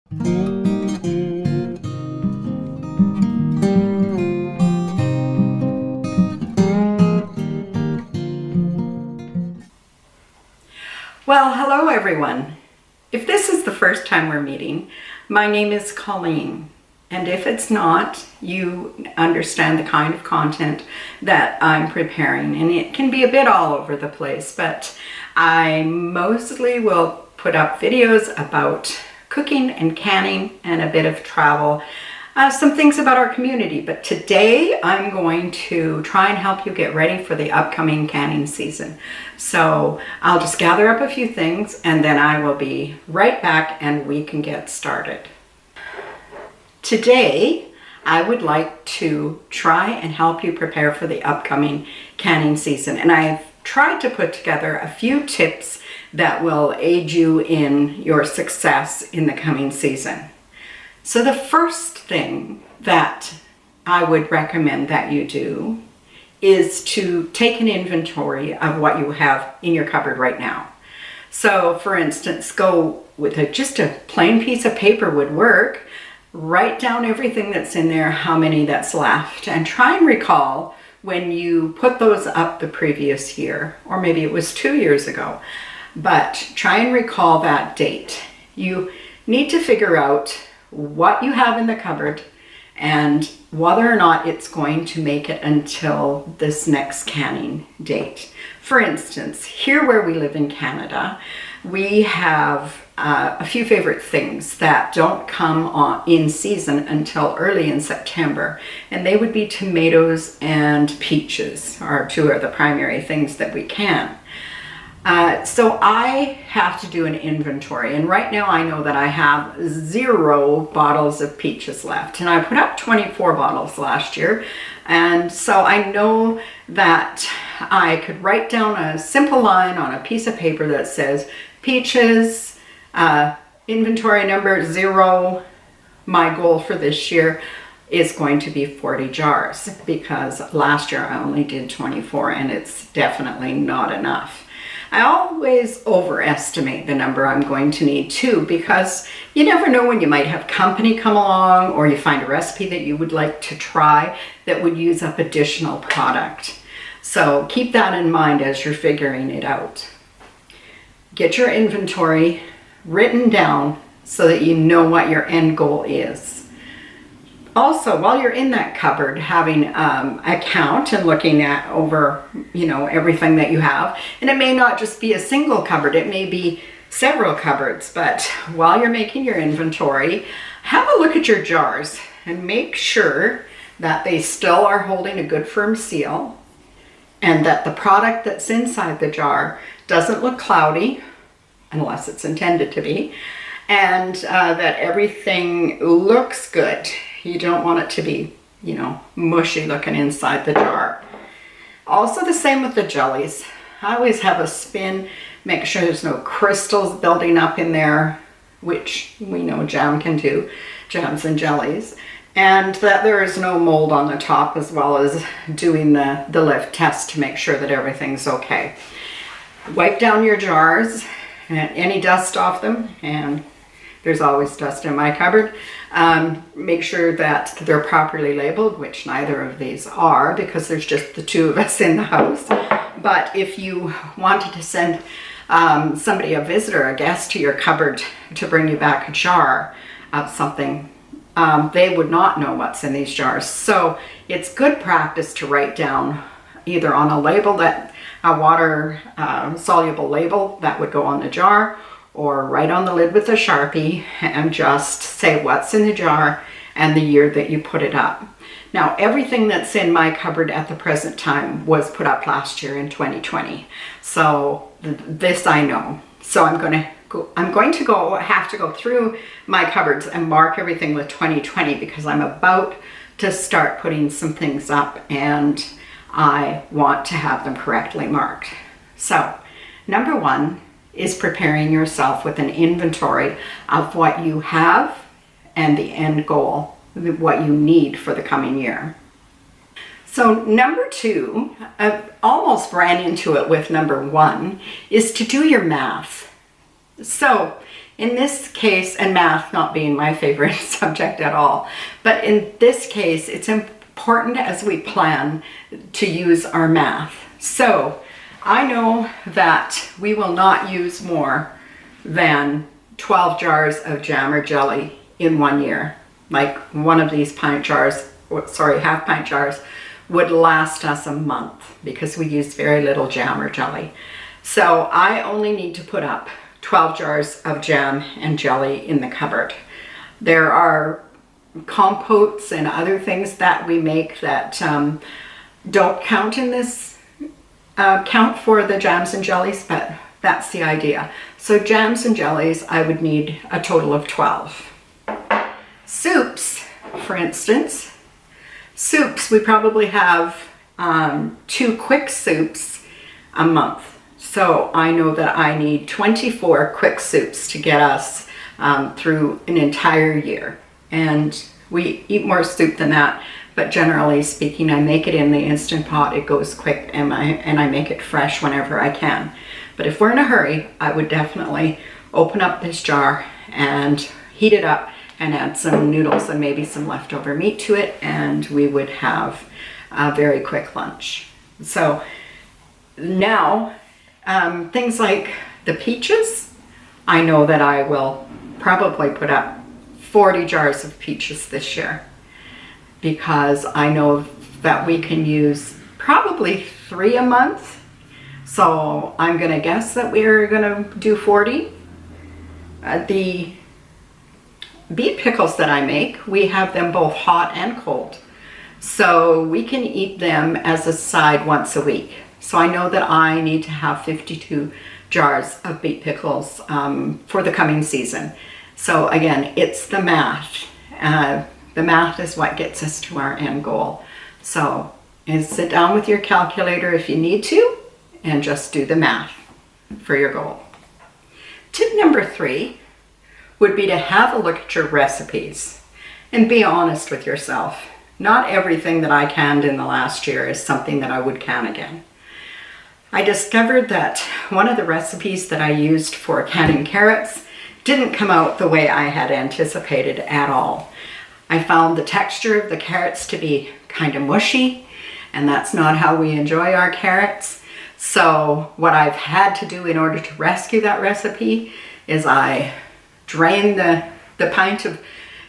Well, hello everyone. If this is the first time we're meeting, my name is Colleen. And if it's not, you understand the kind of content that I'm preparing. And it can be a bit all over the place, but I mostly will put up videos about cooking and canning and a bit of travel. Some things about our community, but today I'm going to try and help you get ready for the upcoming canning season. So I'll just gather up a few things and then I will be right back and we can get started. Today, I would like to try and help you prepare for the upcoming canning season. And I've tried to put together a few tips that will aid you in your success in the coming season. So the first thing that I would recommend that you do is to take an inventory of what you have in your cupboard right now. So for instance, go with just a plain piece of paper would work. Write down everything that's in there, how many that's left, and try and recall when you put those up the previous year, or maybe it was 2 years ago, but try and recall that date. You need to figure out what you have in the cupboard and whether or not it's going to make it until this next canning date. For instance, here where we live in Canada, we have a few favorite things that don't come in season until early in September, and they would be tomatoes and peaches are two of the primary things that we can. So I have to do an inventory, and right now I know that I have 0 bottles of peaches left, and I put up 24 bottles last year, and so I know that I could write down a simple line on a piece of paper that says peaches, inventory number 0. My goal for this year is going to be 40 jars because last year I only did 24 and it's definitely not enough. I always overestimate the number I'm going to need too, because you never know when you might have company come along or you find a recipe that you would like to try that would use up additional product. So keep that in mind as you're figuring it out. Get your inventory written down so that you know what your end goal is. Also, while you're in that cupboard, having a count and looking at over, everything that you have, and it may not just be a single cupboard, it may be several cupboards, but while you're making your inventory, have a look at your jars and make sure that they still are holding a good firm seal and that the product that's inside the jar doesn't look cloudy, unless it's intended to be, and that everything looks good. You don't want it to be, mushy looking inside the jar. Also the same with the jellies. I always have a spin, make sure there's no crystals building up in there, which we know jam can do, jams and jellies, and that there is no mold on the top, as well as doing the lift test to make sure that everything's okay. Wipe down your jars and any dust off them, and there's always dust in my cupboard. Make sure that they're properly labeled, which neither of these are because there's just the 2 of us in the house. But if you wanted to send somebody, a visitor, a guest to your cupboard to bring you back a jar of something, they would not know what's in these jars. So it's good practice to write down either on a label, that a water soluble label that would go on the jar, or write on the lid with a Sharpie and just say what's in the jar and the year that you put it up. Now, everything that's in my cupboard at the present time was put up last year in 2020. So this I know. So I'm going to have to go through my cupboards and mark everything with 2020 because I'm about to start putting some things up and I want to have them correctly marked. So, number 1 is preparing yourself with an inventory of what you have and the end goal, what you need for the coming year. So number 2, I almost ran into it with number 1, is to do your math. So in this case, and math not being my favorite subject at all, but in this case, it's important as we plan to use our math. So I know that we will not use more than 12 jars of jam or jelly in 1 year. Like one of these pint jars, half pint jars, would last us a month because we use very little jam or jelly. So I only need to put up 12 jars of jam and jelly in the cupboard. There are compotes and other things that we make that don't count in this count for the jams and jellies, but that's the idea. So jams and jellies, I would need a total of 12. Soups, for instance. Soups, we probably have 2 quick soups a month. So I know that I need 24 quick soups to get us through an entire year. And we eat more soup than that, but generally speaking, I make it in the Instant Pot. It goes quick, and I make it fresh whenever I can. But if we're in a hurry, I would definitely open up this jar and heat it up and add some noodles and maybe some leftover meat to it, and we would have a very quick lunch. So now, things like the peaches, I know that I will probably put up 40 jars of peaches this year, because I know that we can use probably 3 a month. So I'm gonna guess that we're gonna do 40. The beet pickles that I make, we have them both hot and cold. So we can eat them as a side once a week. So I know that I need to have 52 jars of beet pickles for the coming season. So again, it's the math. The math is what gets us to our end goal. So sit down with your calculator if you need to and just do the math for your goal. Tip number 3 would be to have a look at your recipes and be honest with yourself. Not everything that I canned in the last year is something that I would can again. I discovered that one of the recipes that I used for canning carrots didn't come out the way I had anticipated at all. I found the texture of the carrots to be kind of mushy, and that's not how we enjoy our carrots. So what I've had to do in order to rescue that recipe is I drain the pint of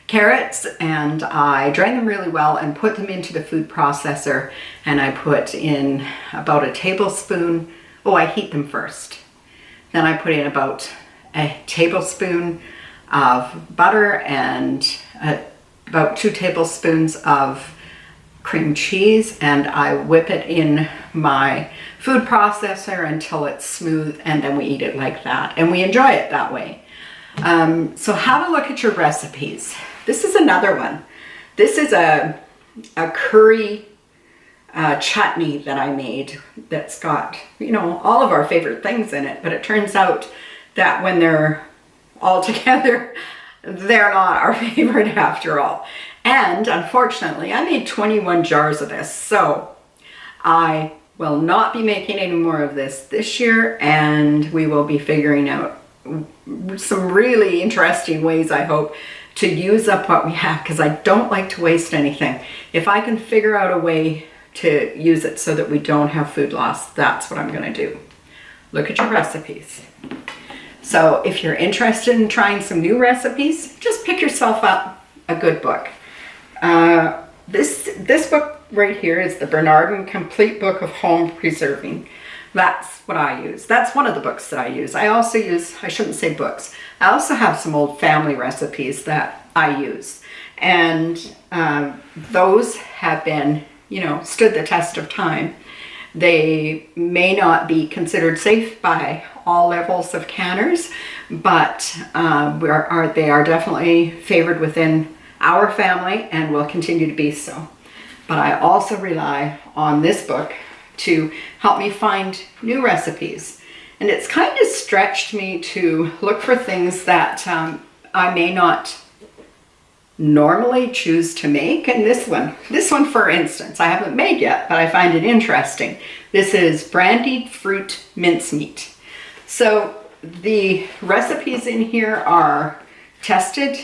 carrots, and I drain them really well and put them into the food processor, and I put in about a tablespoon, I heat them first. Then I put in about a tablespoon of butter and about 2 tablespoons of cream cheese, and I whip it in my food processor until it's smooth, and then we eat it like that, and we enjoy it that way. So have a look at your recipes. This is another one. This is a curry chutney that I made that's got, all of our favorite things in it, but it turns out that when they're all together, they're not our favorite after all. And unfortunately, I made 21 jars of this, so I will not be making any more of this year, and we will be figuring out some really interesting ways, I hope, to use up what we have, because I don't like to waste anything. If I can figure out a way to use it so that we don't have food loss, that's what I'm going to do. Look at your recipes. So if you're interested in trying some new recipes, just pick yourself up a good book. This book right here is the Bernardin Complete Book of Home Preserving. That's what I use. That's one of the books that I use. I also use, I shouldn't say books, I also have some old family recipes that I use. And those have been, stood the test of time. They may not be considered safe by all levels of canners, but they are definitely favored within our family and will continue to be so. But I also rely on this book to help me find new recipes. And it's kind of stretched me to look for things that I may not normally choose to make. And this one for instance, I haven't made yet, but I find it interesting. This is brandied fruit mincemeat. So the recipes in here are tested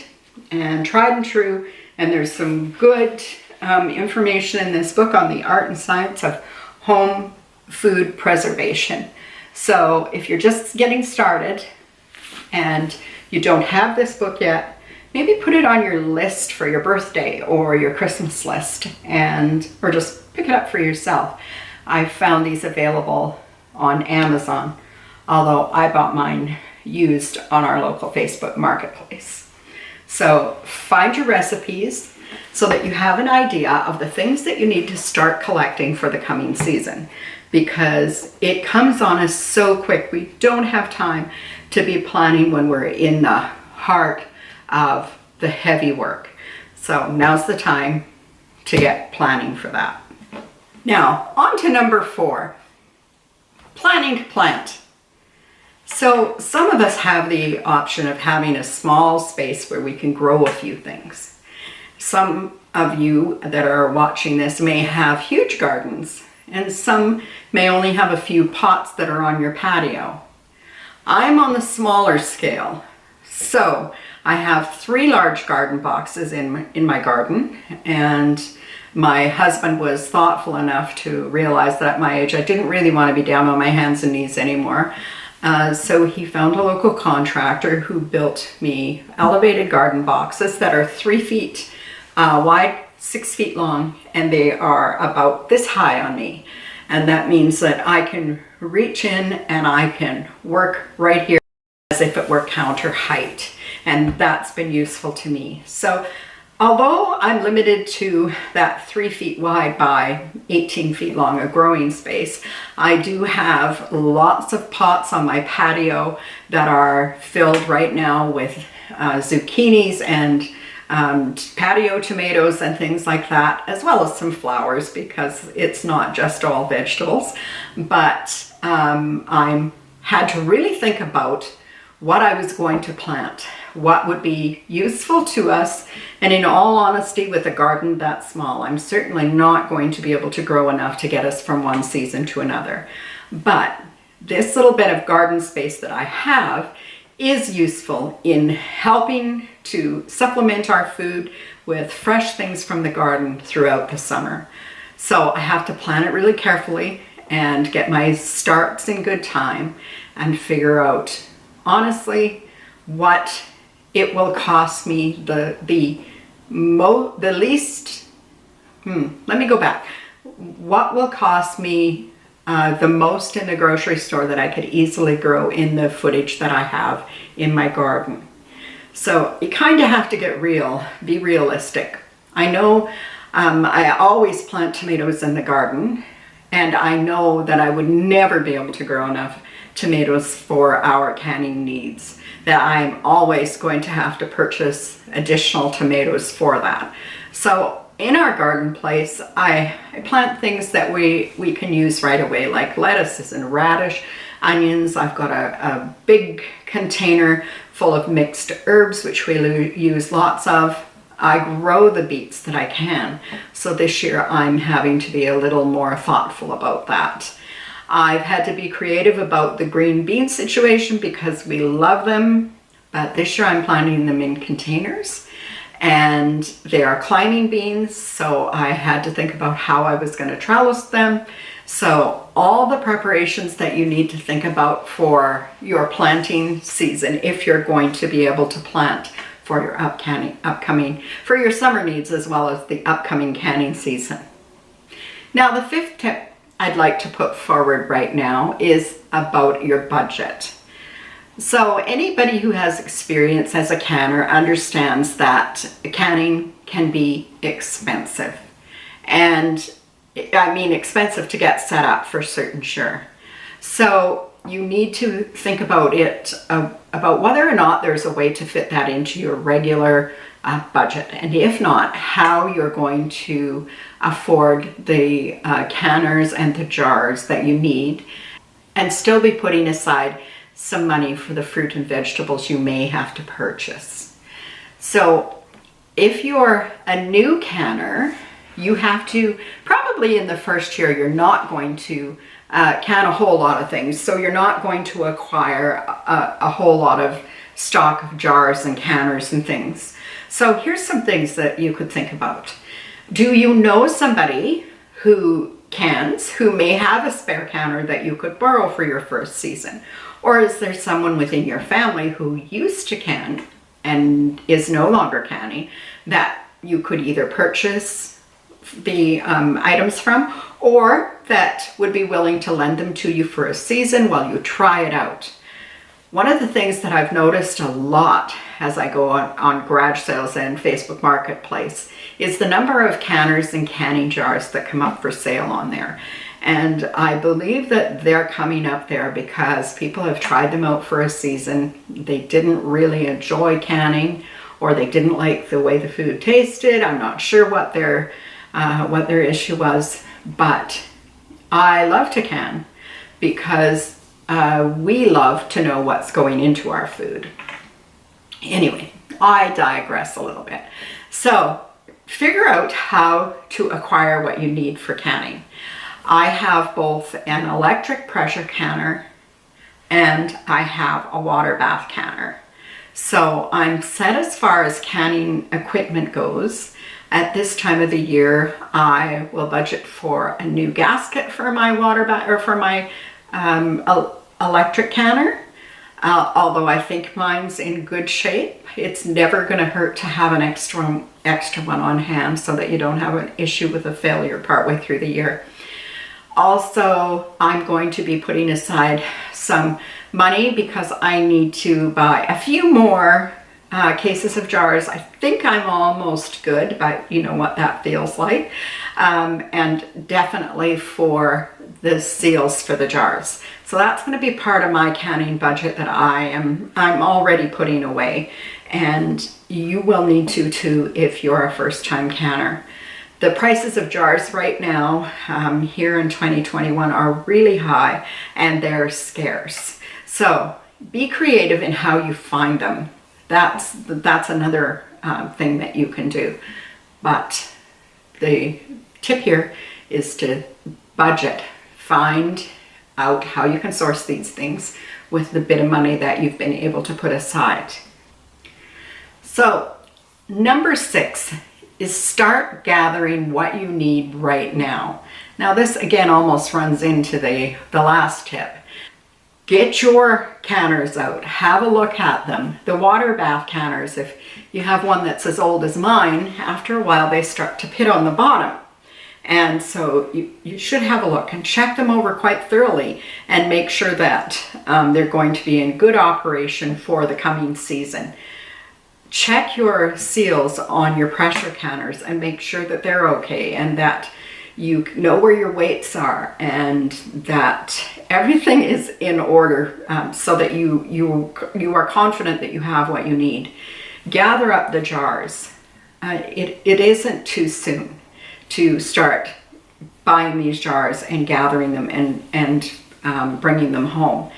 and tried and true, and there's some good information in this book on the art and science of home food preservation. So if you're just getting started and you don't have this book yet, maybe put it on your list for your birthday or your Christmas list, or just pick it up for yourself. I found these available on Amazon, although I bought mine used on our local Facebook marketplace. So find your recipes so that you have an idea of the things that you need to start collecting for the coming season, because it comes on us so quick. We don't have time to be planning when we're in the heart of the heavy work. So now's the time to get planning for that. Now, on to number 4, planning to plant. So some of us have the option of having a small space where we can grow a few things. Some of you that are watching this may have huge gardens, and some may only have a few pots that are on your patio. I'm on the smaller scale, so I have 3 large garden boxes in my garden, and my husband was thoughtful enough to realize that at my age I didn't really want to be down on my hands and knees anymore. So he found a local contractor who built me elevated garden boxes that are 3 feet wide, 6 feet long, and they are about this high on me. And that means that I can reach in and I can work right here as if it were counter height. And that's been useful to me. So although I'm limited to that 3 feet wide by 18 feet long, a growing space, I do have lots of pots on my patio that are filled right now with zucchinis and patio tomatoes and things like that, as well as some flowers, because it's not just all vegetables. But I had to really think about what I was going to plant, what would be useful to us. And in all honesty, with a garden that small, I'm certainly not going to be able to grow enough to get us from one season to another. But this little bit of garden space that I have is useful in helping to supplement our food with fresh things from the garden throughout the summer. So I have to plan it really carefully and get my starts in good time and figure out honestly what it will cost me let me go back. What will cost me the most in the grocery store that I could easily grow in the footage that I have in my garden. So you kind of have to be realistic. I know I always plant tomatoes in the garden, and I know that I would never be able to grow enough tomatoes for our canning needs, that I'm always going to have to purchase additional tomatoes for that. So in our garden place, I plant things that we can use right away, like lettuces and radish, onions. I've got a big container full of mixed herbs, which we use lots of. I grow the beets that I can. So this year I'm having to be a little more thoughtful about that. I've had to be creative about the green bean situation because we love them, but this year I'm planting them in containers, and they are climbing beans, so I had to think about how I was going to trellis them. So all the preparations that you need to think about for your planting season, if you're going to be able to plant for your for your summer needs as well as the upcoming canning season. Now, the 5th tip I'd like to put forward right now is about your budget. So anybody who has experience as a canner understands that canning can be expensive. And I mean expensive to get set up, for certain sure. So you need to think about it, about whether or not there's a way to fit that into your regular budget, and if not, how you're going to afford the canners and the jars that you need, and still be putting aside some money for the fruit and vegetables you may have to purchase. So if you're a new canner, you have to, probably in the first year, you're not going to can a whole lot of things. So you're not going to acquire a whole lot of stock of jars and canners and things. So here's some things that you could think about. Do you know somebody who cans, who may have a spare canner that you could borrow for your first season? Or is there someone within your family who used to can and is no longer canning that you could either purchase the items from, or that would be willing to lend them to you for a season while you try it out? One of the things that I've noticed a lot as I go on garage sales and Facebook Marketplace is the number of canners and canning jars that come up for sale on there. And I believe that they're coming up there because people have tried them out for a season. They didn't really enjoy canning, or they didn't like the way the food tasted. I'm not sure what their issue was, but I love to can because we love to know what's going into our food. Anyway, I digress a little bit. So figure out how to acquire what you need for canning. I have both an electric pressure canner and I have a water bath canner. So I'm set as far as canning equipment goes. At this time of the year, I will budget for a new gasket for my water bath, or for my electric canner. Although I think mine's in good shape. It's never going to hurt to have an extra one on hand so that you don't have an issue with a failure partway through the year. Also, I'm going to be putting aside some money because I need to buy a few more cases of jars. I think I'm almost good, but you know what that feels like. And definitely for the seals for the jars. So that's going to be part of my canning budget that I'm already putting away. And you will need to too if you're a first-time canner. The prices of jars right now here in 2021 are really high and they're scarce. So be creative in how you find them. That's another thing that you can do. But the tip here is to budget. Find out how you can source these things with the bit of money that you've been able to put aside. So number 6 is start gathering what you need right now. Now this again almost runs into the last tip. Get your canners out, have a look at them. The water bath canners, if you have one that's as old as mine, after a while they start to pit on the bottom. And so you should have a look and check them over quite thoroughly and make sure that they're going to be in good operation for the coming season. Check your seals on your pressure canners and make sure that they're okay and that you know where your weights are and that everything is in order so that you are confident that you have what you need. Gather up the jars. It isn't too soon to start buying these jars and gathering them and bringing them home.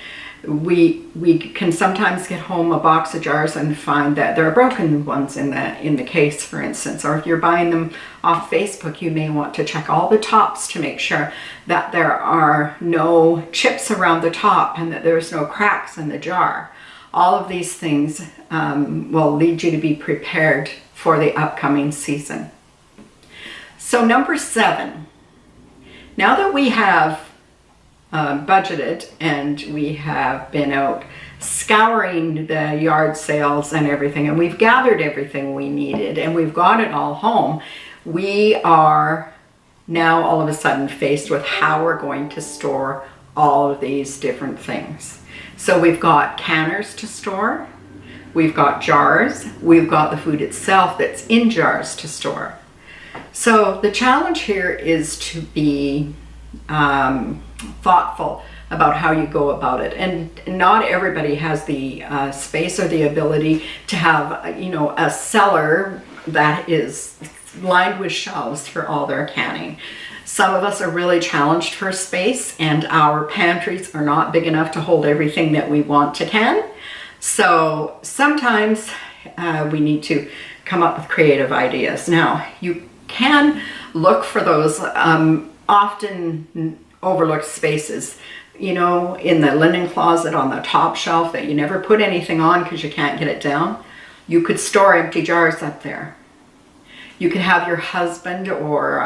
We can sometimes get home a box of jars and find that there are broken ones in the case, for instance. Or if you're buying them off Facebook, you may want to check all the tops to make sure that there are no chips around the top and that there's no cracks in the jar. All of these things will lead you to be prepared for the upcoming season. So number 7, now that we have budgeted and we have been out scouring the yard sales and everything, and we've gathered everything we needed and we've got it all home, we are now all of a sudden faced with how we're going to store all of these different things. So we've got canners to store, we've got jars, we've got the food itself that's in jars to store. So the challenge here is to be thoughtful about how you go about it, and not everybody has the space or the ability to have a cellar that is lined with shelves for all their canning. Some of us are really challenged for space and our pantries are not big enough to hold everything that we want to can. So sometimes we need to come up with creative ideas. Now you can look for those often overlooked spaces. You know, in the linen closet on the top shelf that you never put anything on because you can't get it down, you could store empty jars up there. You could have your husband or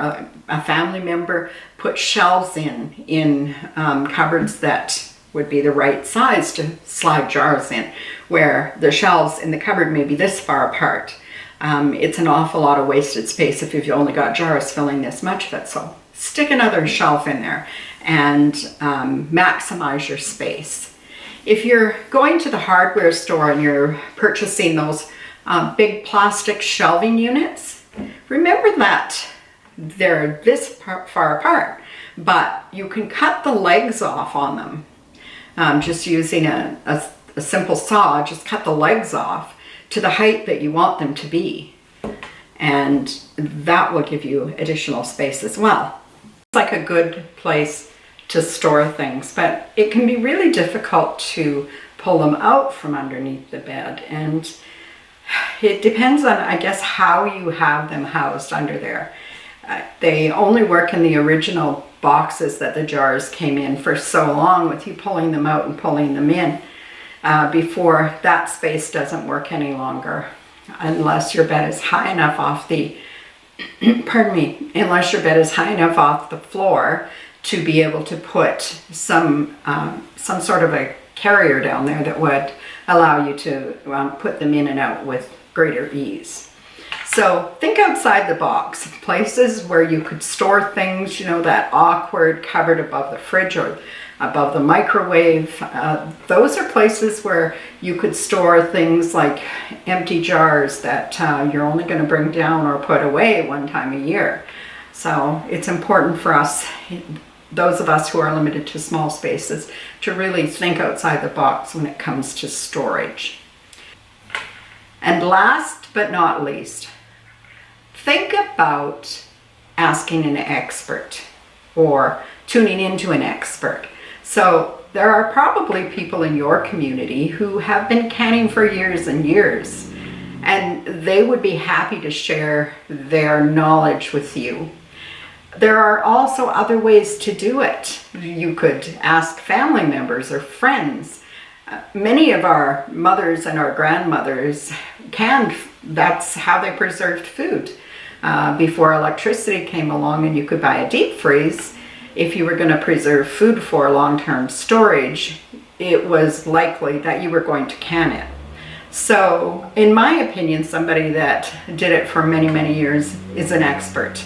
a family member put shelves in cupboards that would be the right size to slide jars in, where the shelves in the cupboard may be this far apart. It's an awful lot of wasted space if you've only got jars filling this much of it. So stick another shelf in there and maximize your space. If you're going to the hardware store and you're purchasing those big plastic shelving units, remember that they're this far apart, but you can cut the legs off on them. Just using a simple saw, just cut the legs off to the height that you want them to be. And that will give you additional space as well. It's like a good place to store things, but it can be really difficult to pull them out from underneath the bed. And it depends on, I guess, how you have them housed under there. They only work in the original boxes that the jars came in for so long, with you pulling them out and pulling them in. Before that space doesn't work any longer, unless your bed is high enough off the, unless your bed is high enough off the floor to be able to put some sort of a carrier down there that would allow you to put them in and out with greater ease. So think outside the box, places where you could store things, you know, that awkward cupboard above the fridge or above the microwave. Those are places where you could store things like empty jars that you're only going to bring down or put away one time a year. So it's important for us, those of us who are limited to small spaces, to really think outside the box when it comes to storage. And last but not least, think about asking an expert or tuning into an expert. So there are probably people in your community who have been canning for years and years, and they would be happy to share their knowledge with you. There are also other ways to do it. You could ask family members or friends. Many of our mothers and our grandmothers canned. That's how they preserved food. Before electricity came along and you could buy a deep freeze, if you were going to preserve food for long-term storage, it was likely that you were going to can it. So, in my opinion, somebody that did it for many, many years is an expert.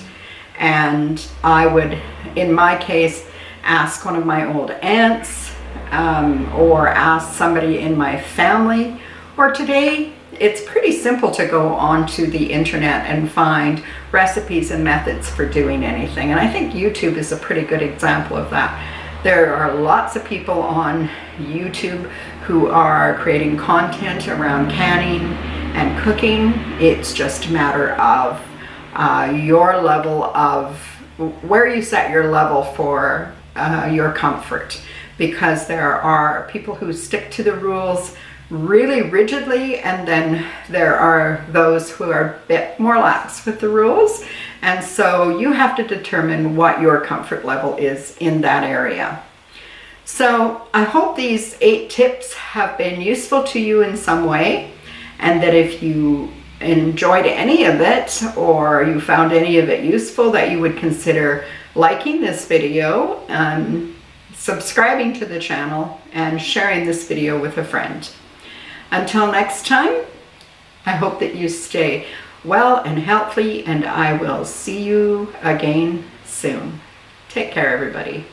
And I would, in my case, ask one of my old aunts, or ask somebody in my family. Or today, it's pretty simple to go onto the internet and find recipes and methods for doing anything. And I think YouTube is a pretty good example of that. There are lots of people on YouTube who are creating content around canning and cooking. It's just a matter of your level of, where you set your level for your comfort. Because there are people who stick to the rules really rigidly, and then there are those who are a bit more lax with the rules, and so you have to determine what your comfort level is in that area. So I hope these 8 tips have been useful to you in some way, and that if you enjoyed any of it or you found any of it useful, that you would consider liking this video, subscribing to the channel, and sharing this video with a friend. Until next time, I hope that you stay well and healthy, and I will see you again soon. Take care, everybody.